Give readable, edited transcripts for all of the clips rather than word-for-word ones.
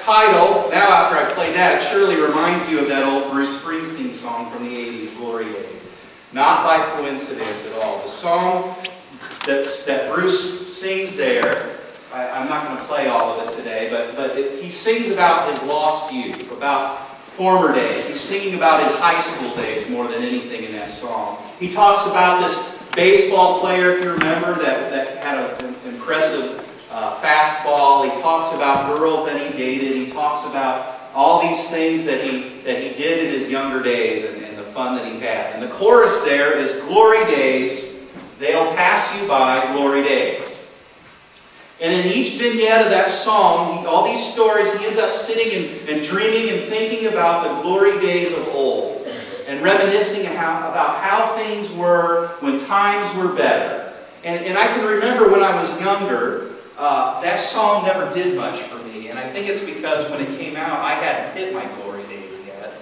title, now after I play that, it surely reminds you of that old Bruce Springsteen song from the 80s, Glory Days. Not by coincidence at all. The song that Bruce sings there, I'm not going to play all of it today, but he sings about his lost youth, about former days. He's singing about his high school days more than anything in that song. He talks about this baseball player, if you remember, that had an impressive fastball. He talks about girls that he dated. He talks about all these things that he did in his younger days and the fun that he had. And the chorus there is, glory days, they'll pass you by, glory days. And in each vignette of that song, all these stories, he ends up sitting and dreaming and thinking about the glory days of old and reminiscing about how things were when times were better. And I can remember when I was younger, that song never did much for me. And I think it's because when it came out, I hadn't hit my glory days yet.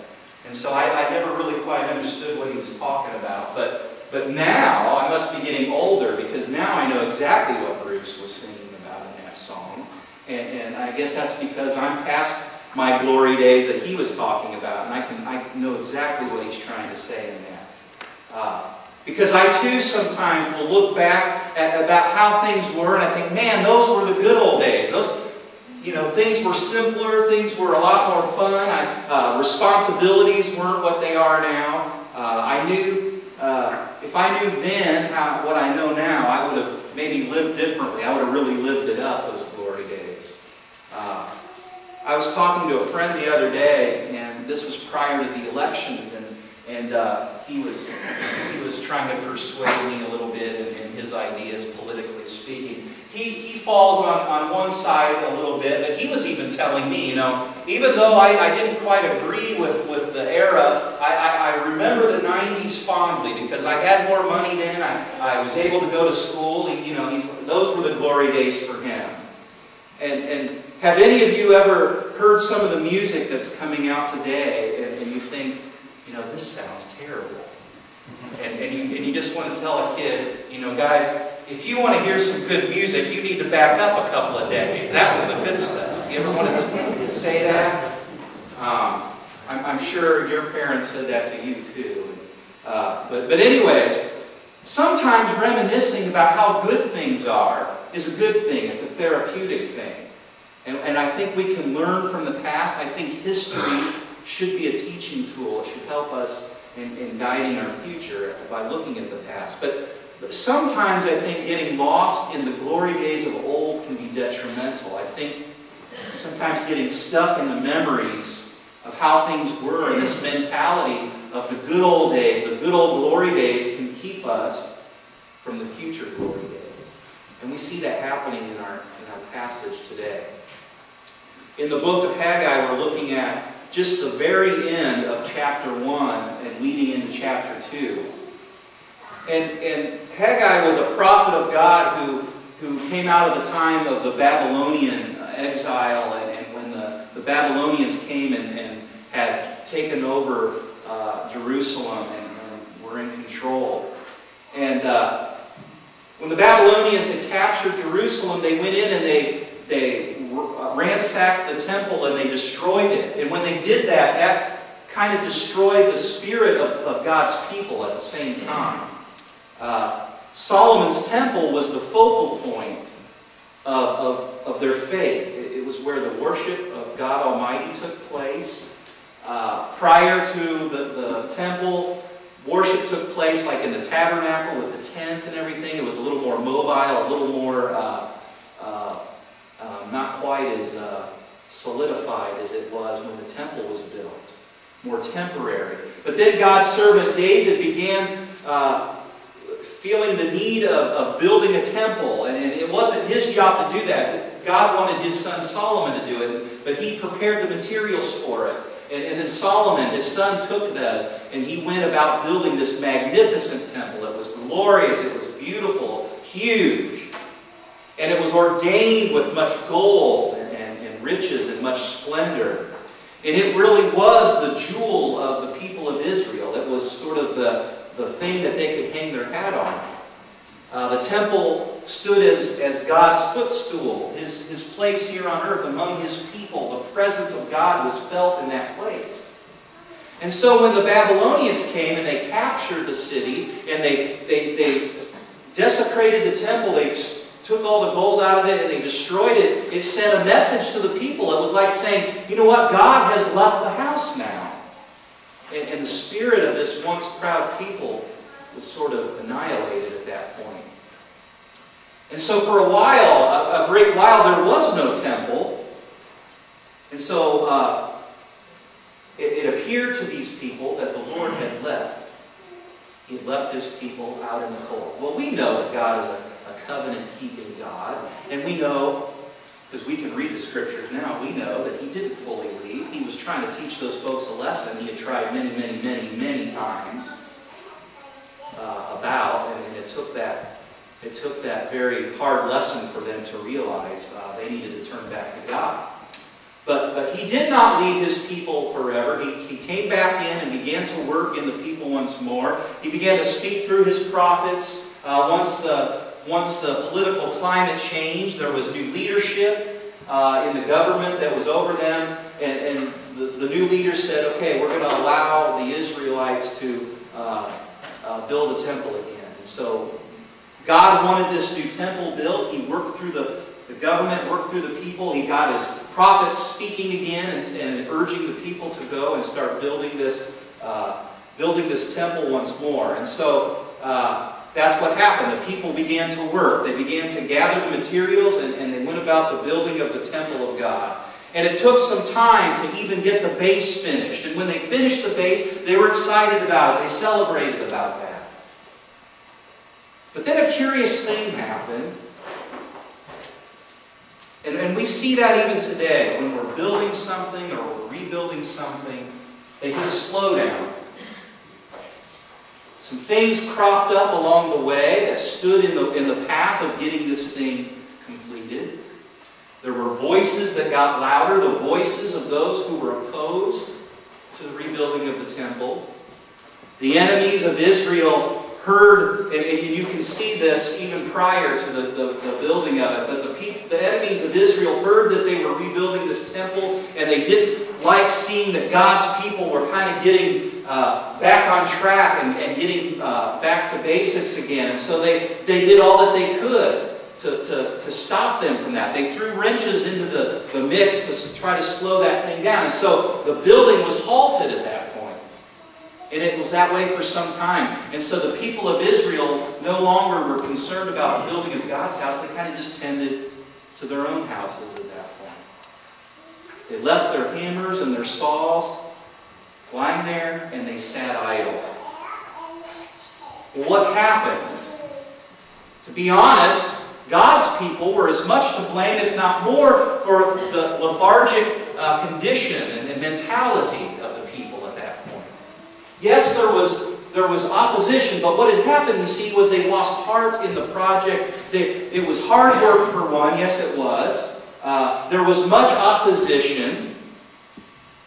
And so I never really quite understood what he was talking about. But now, I must be getting older, because now I know exactly what Bruce was singing about in that song. And I guess that's because I'm past my glory days that he was talking about. And I know exactly what he's trying to say in that. Because I too sometimes will look back at about how things were, and I think, man, those were the good old days. Those, things were simpler, things were a lot more fun. Responsibilities weren't what they are now. I knew, if I knew then what I know now, I would have maybe lived differently. I would have really lived it up, those glory days. I was talking to a friend the other day, and this was prior to the elections, and he was trying to persuade me a little bit in his ideas, politically speaking. He falls on one side a little bit, but he was even telling me, even though I didn't quite agree with the era, I remember the 90s fondly, because I had more money then. I was able to go to school. Those were the glory days for him. And have any of you ever heard some of the music that's coming out today, and you think, this sounds terrible. And you just want to tell a kid, guys, if you want to hear some good music, you need to back up a couple of decades. That was the good stuff. You ever want to say that? I'm sure your parents said that to you too. But anyways, sometimes reminiscing about how good things are is a good thing. It's a therapeutic thing. And I think we can learn from the past. I think history should be a teaching tool. It should help us in guiding our future by looking at the past. But sometimes I think getting lost in the glory days of old can be detrimental. I think sometimes getting stuck in the memories of how things were and this mentality of the good old days, the good old glory days, can keep us from the future glory days. And we see that happening in our passage today. In the book of Haggai, we're looking at just the very end of chapter 1 and leading into chapter 2. And Haggai was a prophet of God who came out of the time of the Babylonian exile, and when the Babylonians came and had taken over Jerusalem and were in control. And when the Babylonians had captured Jerusalem, they went in and they ransacked the temple and they destroyed it. And when they did that, that kind of destroyed the spirit of God's people at the same time. Solomon's temple was the focal point of their faith. It was where the worship of God Almighty took place. Prior to the temple, worship took place like in the tabernacle with the tent and everything. It was a little more mobile, a little more not quite as solidified as it was when the temple was built. More temporary. But then God's servant David began feeling the need of building a temple. And it wasn't his job to do that. God wanted his son Solomon to do it. But he prepared the materials for it. And then Solomon, his son, took those. And he went about building this magnificent temple. It was glorious. It was beautiful. Huge. And it was ordained with much gold and riches and much splendor. And it really was the jewel of the people of Israel. It was sort of the thing that they could hang their hat on. The temple stood as God's footstool, his place here on earth among his people. The presence of God was felt in that place. And so when the Babylonians came and they captured the city and they desecrated the temple, they took all the gold out of it and they destroyed it, it sent a message to the people. It was like saying, you know what, God has left the house now. And the spirit of this once proud people was sort of annihilated at that point. And so for a while, a great while, there was no temple. And so it appeared to these people that the Lord had left. He had left his people out in the cold. Well, we know that God is a covenant-keeping God. And we know, because we can read the scriptures now, we know that he didn't fully leave. He was trying to teach those folks a lesson he had tried many, many, many, many times about. And it took that very hard lesson for them to realize they needed to turn back to God. But he did not leave his people forever. He came back in and began to work in the people once more. He began to speak through his prophets. Once the political climate changed, there was new leadership in the government that was over them. And the new leader said, okay, we're going to allow the Israelites to build a temple again. And so God wanted this new temple built. He worked through the government, worked through the people. He got his prophets speaking again and urging the people to go and start building this temple once more. And so that's what happened. The people began to work. They began to gather the materials and they went about the building of the temple of God. And it took some time to even get the base finished. And when they finished the base, they were excited about it. They celebrated about that. But then a curious thing happened. And we see that even today. When we're building something or we're rebuilding something, they hit a slowdown. Some things cropped up along the way that stood in the path of getting this thing completed. There were voices that got louder, the voices of those who were opposed to the rebuilding of the temple. The enemies of Israel heard, and you can see this even prior to the building of it, but the enemies of Israel heard that they were rebuilding this temple, and they didn't like seeing that God's people were kind of getting back on track and getting back to basics again. And so they did all that they could to stop them from that. They threw wrenches into the mix to try to slow that thing down. And so the building was halted at that point. And it was that way for some time. And so the people of Israel no longer were concerned about the building of God's house. They kind of just tended to their own houses at that point. They left their hammers and their saws lying there, and they sat idle. Well, what happened? To be honest, God's people were as much to blame, if not more, for the lethargic condition and mentality of the people at that point. Yes, there was opposition, but what had happened, you see, was they lost heart in the project. It was hard work for one, yes it was. There was much opposition.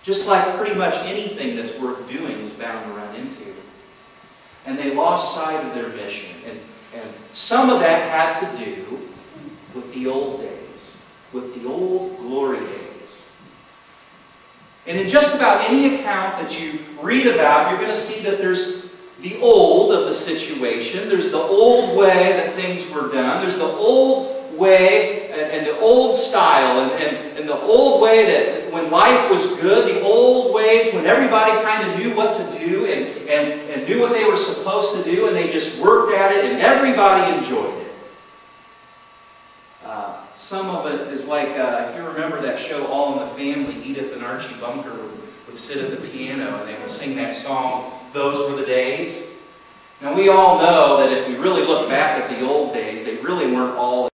Just like pretty much anything that's worth doing is bound to run into. And they lost sight of their mission. And some of that had to do with the old days, with the old glory days. And in just about any account that you read about, you're going to see that there's the old of the situation. There's the old way that things were done. There's the old way and the old style and the old way that when life was good, the old ways when everybody kind of knew what to do and knew what they were supposed to do, and they just worked at it and everybody enjoyed it. Some of it is like, if you remember that show All in the Family, Edith and Archie Bunker would sit at the piano and they would sing that song, Those Were the Days. Now we all know that if we really look back at the old days, they really weren't all